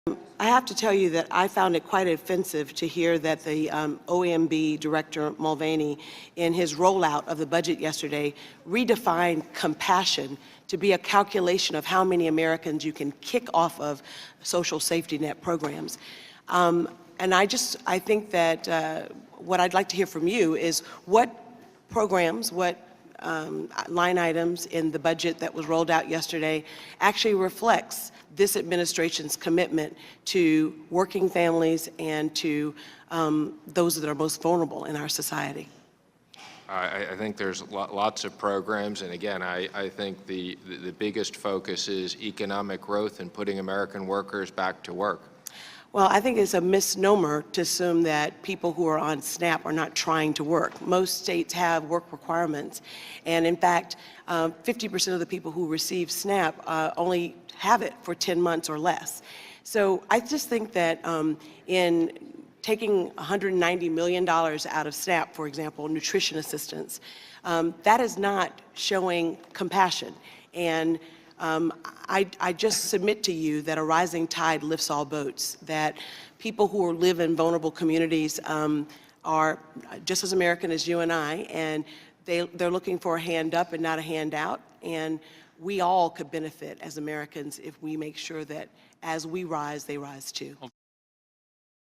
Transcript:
I have to tell you that I found it quite offensive to hear that the OMB Director Mulvaney, in his rollout of the budget yesterday, redefined compassion to be a calculation of how many Americans you can kick off of social safety net programs. And I think that what I'd like to hear from you is what programs, what line items in the budget that was rolled out yesterday actually reflects this administration's commitment to working families and to those that are most vulnerable in our society. I think there's lots of programs, and again, I think the biggest focus is economic growth and putting American workers back to work. Well, I think it's a misnomer to assume that people who are on SNAP are not trying to work. Most states have work requirements, and in fact, 50% of the people who receive SNAP only have it for 10 months or less. So I just think that in taking $190 million out of SNAP, for example, nutrition assistance, that is not showing compassion. And I just submit to you that a rising tide lifts all boats, that people who live in vulnerable communities are just as American as you and I, and they're looking for a hand up and not a handout. And we all could benefit as Americans if we make sure that as we rise, they rise too.